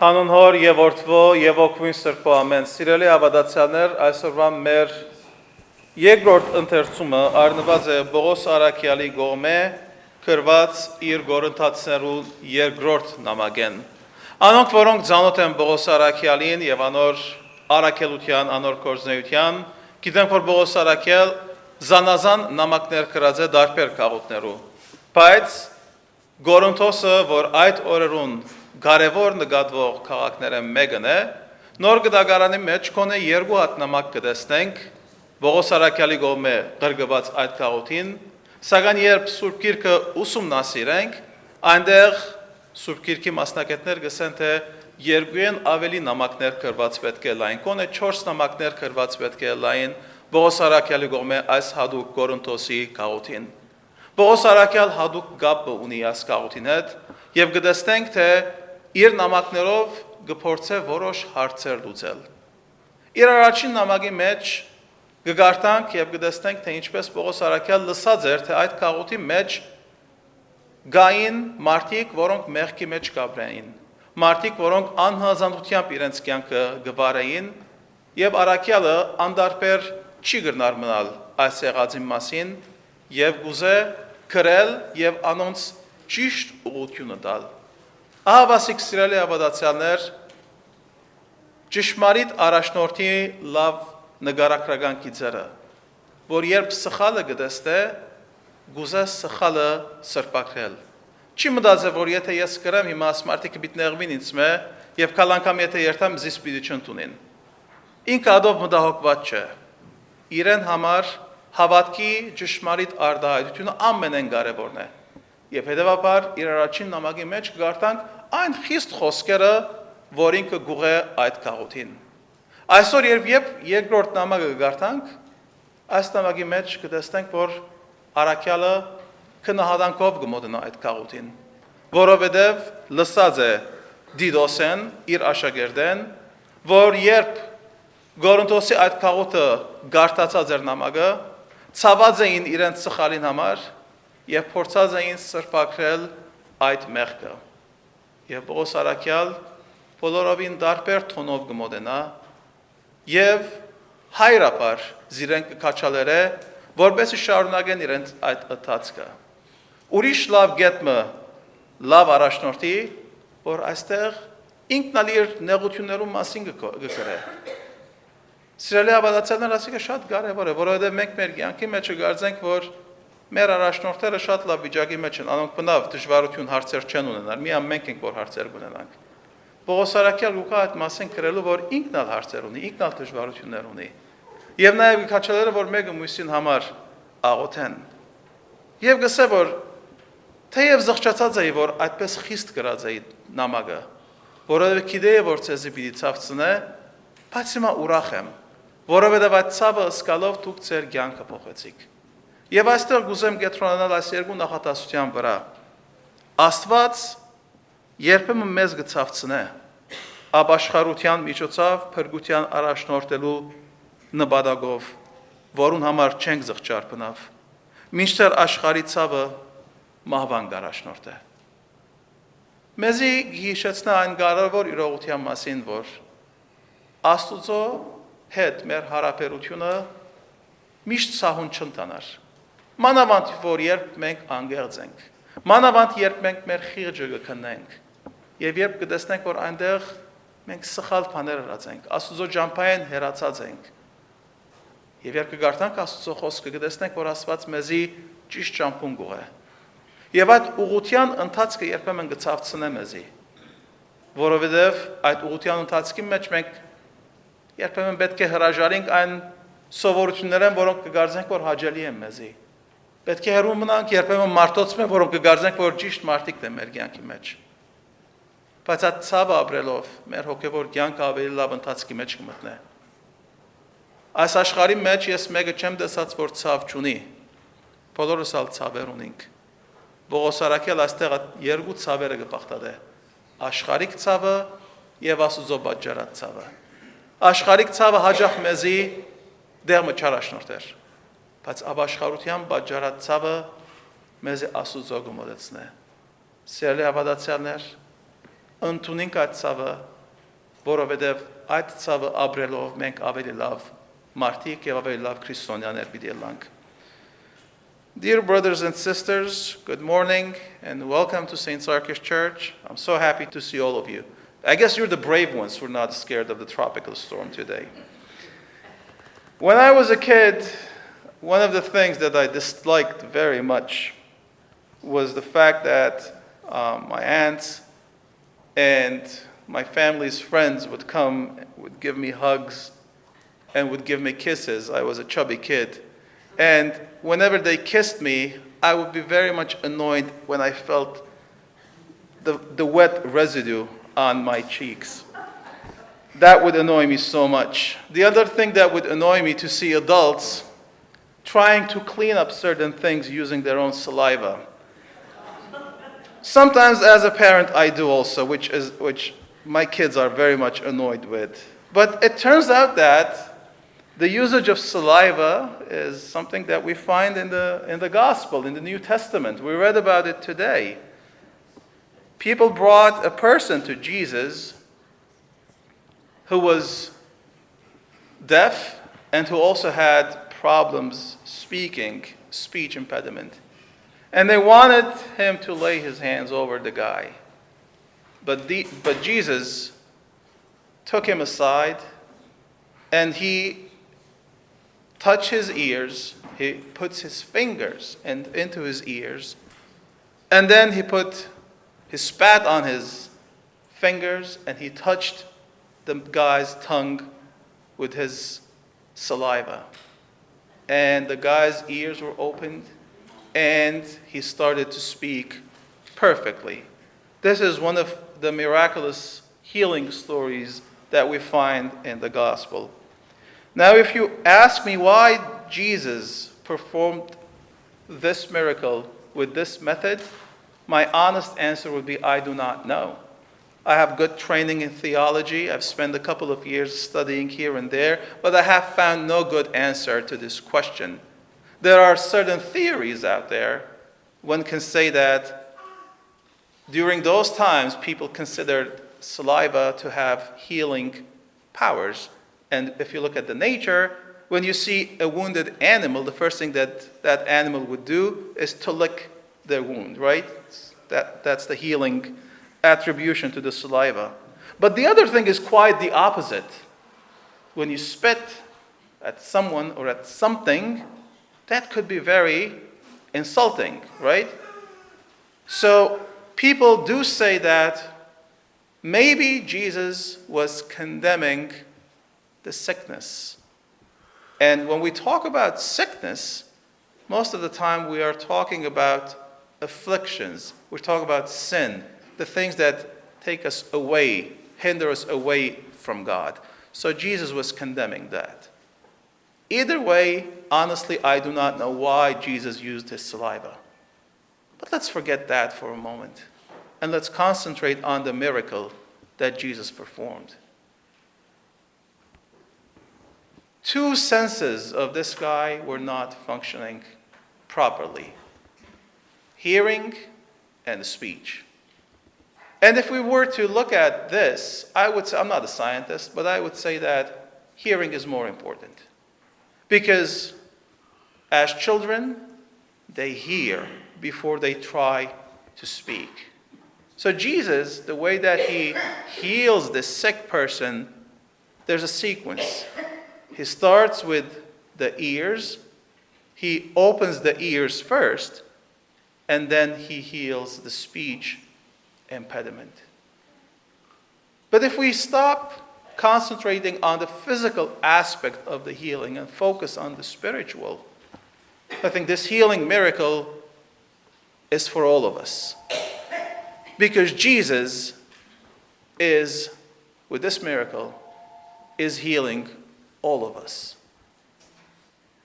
Հանուն հոր եւ որդվո եւ օգուին սրբո ամեն սիրելի ավադացիաներ այսօրվա մեր երկրորդ ընթերցումը առնված է Բողոս Արաքյալի գոմե գրված իր գորընթացներու երկրորդ նամակեն անոնք որոնք ծանոթ են Բողոս Արաքյալին եւ անոր արաքելության անոր կորզնեության գիտենք որ Բողոս Արաքյալ զանազան նամակներ գրած է դարբեր քաղաքներու բայց Գորընթոսը որ այդ օրերուն Կարևոր նկատվող քաղաքները մեկն է, նոր գդագարանի մեջ կոնե երկու հատ նամակ կտեսնենք Բողոս Արաքյալի գոմե գրգված այդ քաղաքին, սակայն երբ Սուրբ Գիրքը ուսումնասիրենք, այնտեղ Սուրբ Գիրքի մասնակիցներ գսեն թե երկուեն ավելի նամակներ գրված պետք է լայն, կոնե 4 նամակներ գրված պետք է լայն Բողոս Արաքյալի գոմե այս հadouk Կորինթոսի քաղաքին։ Բողոս Արաքյալ հadouk կապ ունի այս քաղաքին հետ եւ գտեսնենք թե իր նամակներով գփորձե որոշ հարցեր լուծել։ Իր առաջին նամակի մեջ գգարտանք եւ գտեսնենք թե ինչպես Բողոս Արաքյալ լսած էր թե այդ քաղաքի մեջ գային մարդիկ, որոնք մեղքի մեջ կապրեին, մարդիկ, որոնք անհազանդությամբ իրենց կյանքը գվարեին եւ Արաքյալը անդարբեր չի գնար մնալ այս եղածի մասին եւ գուզե գրել եւ անոնց ճիշտ ուղղությունը տալ։ Ահավասիկ սիրելի ավադացյալներ, ճշմարիտ առաջնորդի լավ նգարակրական գիծերը, որ երբ սխալը գտեսնե, գուզե սխալը սրբակրել։ Չի մտածել, որ եթե ես գրեմ հիմա ասմարտիկը բիտնեղվին ինձ մե եւ կալ անգամ եթե երթամ զիս պիտի չընդունին։ Ինքը ադով մտահոգված չէ։ Իրեն համար հավատքի ճշմարիտ արտահայտությունը ամենեն կարևորն է։ Եվ հետևաբար իր առաջին նամակի մեջ կգարտանք այն խիստ խոսքերը, որ ինքը գուղե այդ քաղաքին։ Այսօր երբ երկրորդ նամակը կգարտանք, այս նամակի մեջ կտեսնենք, որ Արաքյալը քնահատանքով կմոտնա այդ քաղաքին, որովհետև լսած է Դիդոսեն իր աշակերտեն, որ երբ Գորընթոսի այդ քաղաքը գարտացած էր նամակը, ցաված էին իրենց սխալին համար եւ փորձած էին սրբակրել այդ մեղքը։ Եվ Բողոս Արաքյալ բոլորովին դարբեր տոնով կմոտենա եւ հայրապար զիրեն կքաչալերը, որբեսի շարունակեն իրենց այդ ընթացքը։ Ուրիշ լավ գետմը լավ առաջնորդի, որ այստեղ ինքն իր նեղություններու մասին կգրե։ Սիրելի ավադացիաներ, ասիկը շատ կարևոր է, որովհետև մենք մեր կյանքի մեջ կգարձենք, որ մեր առաջնորդները շատ լավ վիճակի մեջ են, անոնք բնավ դժվարություն հարցեր չեն ունենալ, միայն մենք ենք, որ հարցեր ունենանք։ Բողոս Արաքյալ գուկա այդ մասին գրելու, որ ինքն ալ հարցեր ունի, ինքն ալ դժվարություններ ունի։ Եվ նաև քաչալերը, որ մեկը մյուսին համար աղոթեն։ Եվ գսե, որ թեև զղջացած էի, որ այդպես խիստ գրած էի նամակը, որովհետև գիտեի, որ ցեզի պիտի ցավցնե, բայց հիմա ուրախ եմ, որովհետև այդ ցավը սկալով դուք ձեր կյանքը փոխեցիք։ Եվ այստեղ գուզեմ կենտրոնանալ այս երկու նախատասության վրա։ Աստված երբեմն մեզ գցավցնե ապաշխարության միջոցով փրկության առաջնորդելու նպատակով, որուն համար չենք զղջար բնավ, մինչդեռ աշխարհի ցավը մահվան առաջնորդ է։ Մեզի հիշեցնա այն կարևոր իրողության մասին, որ Աստուծո հետ մեր հարաբերությունը միշտ սահուն չընտանար։ Մանավանդ որ երբ մենք անգերձ ենք, մանավանդ երբ մենք մեր խիղճը կքննենք, եւ երբ կտեսնենք, որ այնտեղ մենք սխալ բաներ արածենք, Աստուծո ջամփային հերացած ենք, եւ երբ կգարտանք Աստուծո խոսքը, կտեսնենք, որ Աստված մեզի ճիշտ ջամփուն գուղ է, եւ այդ ուղղության ընթացքը երբեմն կցավցնե մեզի, որովհետեւ այդ ուղղության ընթացքի մեջ մենք երբեմն պետք է հրաժարենք այն սովորություններն, որոնք կգարձենք, որ հաճելի են մեզի։ Պետք է հեռու մնանք երբեմն մարդոցում, որոնք կգարձենք, որ ճիշտ մարդիկն են մեր կյանքի մեջ։ Բայց այդ ցավը ապրելով մեր հոգևոր կյանքը ավելի լավ ընթացքի մեջ կմտնե։ Այս աշխարհի մեջ ես մեկը չեմ տեսած, որ ցավ չունի։ Բոլորս ալ ցավեր ունենք։ Բողոս Արաքյալ այստեղ երկու ցավերը կպաղտադե։ Աշխարհիկ ցավը եւ Աստուծո պատճառած ցավը։ Աշխարհիկ ցավը հաջող մեզի դերմը չարաշնորթեր, բայց ապաշխարության պատճառած ցավը մեզ Աստուծո գոմոդեցնե։ Սիրելի ավադացիաներ, ընդունենք այդ ցավը, որովհետև այդ ցավը ապրելով մենք ավելի լավ մարդիկ եւ ավելի լավ քրիստոնյաներ պիտի լինենք։ Dear brothers and sisters, good morning and welcome to St. Sarkis Church. I'm so happy to see all of you. I guess you're the brave ones who are not scared of the tropical storm today. When I was a kid, one of the things that I disliked very much was the fact that my aunts and my family's friends would come, would give me hugs, and would give me kisses. I was a chubby kid. And whenever they kissed me, I would be very much annoyed when I felt the wet residue on my cheeks. That would annoy me so much. The other thing that would annoy me to see adults trying to clean up certain things using their own saliva. Sometimes as a parent I do also, which my kids are very much annoyed with. But it turns out that the usage of saliva is something that we find in the Gospel, in the New Testament. We read about it today. People brought a person to Jesus who was deaf and who also had problems speaking, speech impediment. And they wanted him to lay his hands over the guy. But Jesus took him aside and he touched his ears. He puts his fingers into his ears. And then he spat on his fingers and he touched the guy's tongue with his saliva. And the guy's ears were opened and he started to speak perfectly. This is one of the miraculous healing stories that we find in the Gospel. Now, if you ask me why Jesus performed this miracle with this method, my honest answer would be, I do not know. I have good training in theology. I've spent a couple of years studying here and there, but I have found no good answer to this question. There are certain theories out there. One can say that during those times, people considered saliva to have healing powers. And if you look at the nature, when you see a wounded animal, the first thing that that animal would do is to lick their wound, right? That's the healing attribution to the saliva. But the other thing is quite the opposite. When you spit at someone or at something, that could be very insulting, right? So people do say that maybe Jesus was condemning the sickness. And when we talk about sickness, most of the time we are talking about afflictions. We're talking about sin, the things that take us away, hinder us away from God. So Jesus was condemning that. Either way, honestly, I do not know why Jesus used his saliva. But let's forget that for a moment. And let's concentrate on the miracle that Jesus performed. Two senses of this guy were not functioning properly: hearing and speech. And if we were to look at this, I would say, I'm not a scientist, but I would say that hearing is more important. Because as children, they hear before they try to speak. So Jesus, the way that he heals this sick person, there's a sequence. He starts with the ears. He opens the ears first, and then he heals the speech impediment. But if we stop concentrating on the physical aspect of the healing and focus on the spiritual, I think this healing miracle is for all of us. Because Jesus is, with this miracle, is healing all of us.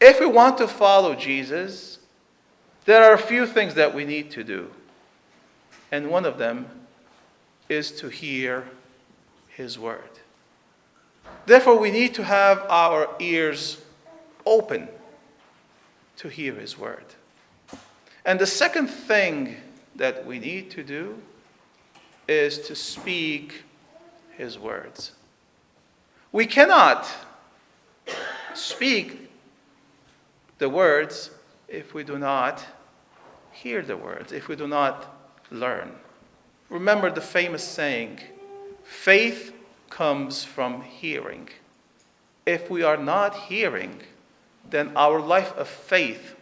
If we want to follow Jesus, there are a few things that we need to do. And one of them is to hear his word. Therefore, we need to have our ears open to hear his word. And the second thing that we need to do is to speak his words. We cannot speak the words if we do not hear the words, if we do not learn. Remember the famous saying, faith comes from hearing. If we are not hearing, then our life of faith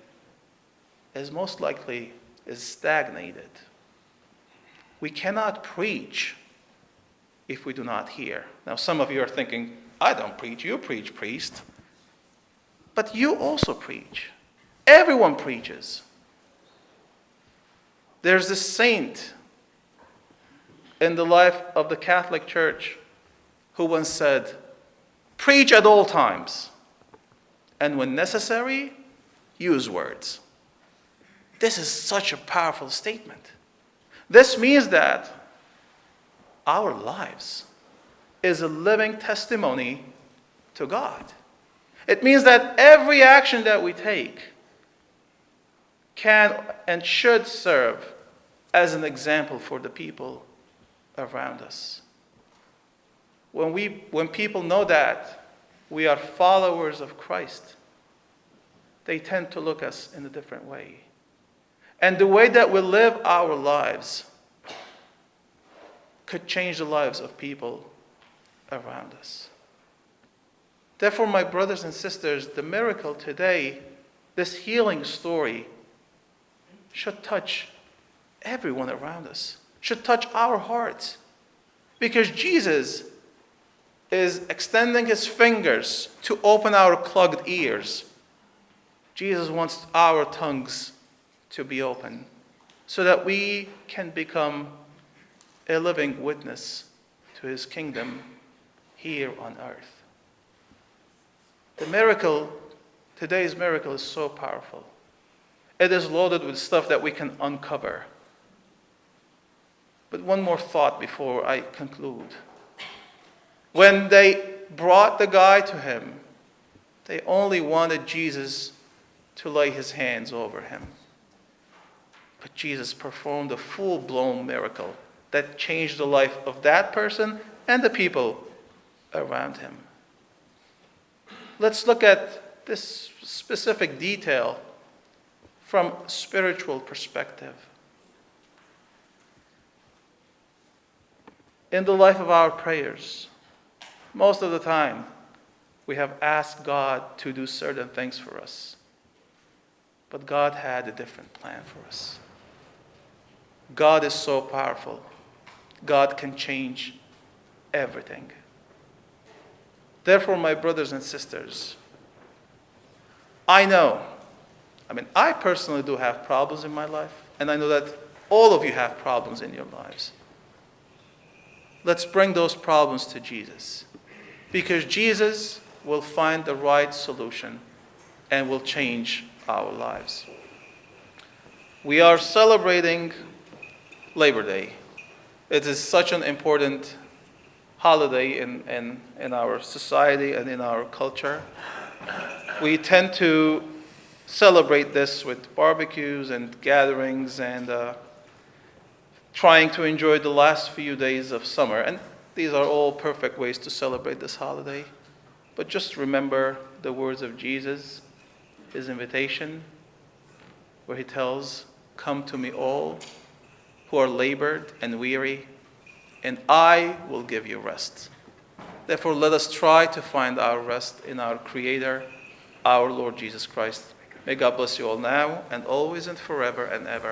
is most likely stagnated. We cannot preach if we do not hear. Now, some of you are thinking, I don't preach, you preach, priest. But you also preach. Everyone preaches. There's this saint in the life of the Catholic Church who once said, preach at all times, and when necessary, use words. This is such a powerful statement. This means that our lives is a living testimony to God. It means that every action that we take can and should serve as an example for the people around us. When people know that we are followers of Christ, they tend to look at us in a different way. And the way that we live our lives could change the lives of people around us. Therefore, my brothers and sisters, the miracle today, this healing story, should touch everyone around us, should touch our hearts. Because Jesus is extending his fingers to open our clogged ears. Jesus wants our tongues to be open so that we can become a living witness to his kingdom here on earth. The miracle, today's miracle, is so powerful. It is loaded with stuff that we can uncover. But one more thought before I conclude. When they brought the guy to him, they only wanted Jesus to lay his hands over him. But Jesus performed a full-blown miracle that changed the life of that person and the people around him. Let's look at this specific detail from a spiritual perspective. In the life of our prayers, most of the time, we have asked God to do certain things for us. But God had a different plan for us. God is so powerful. God can change everything. Therefore, my brothers and sisters, I personally do have problems in my life, and I know that all of you have problems in your lives. Let's bring those problems to Jesus, because Jesus will find the right solution and will change our lives. We are celebrating Labor Day. It is such an important holiday in our society and in our culture. We tend to celebrate this with barbecues and gatherings and trying to enjoy the last few days of summer. And these are all perfect ways to celebrate this holiday. But just remember the words of Jesus, his invitation, where he tells, "Come to me all who are labored and weary, and I will give you rest." Therefore, let us try to find our rest in our Creator, our Lord Jesus Christ. May God bless you all now and always and forever and ever.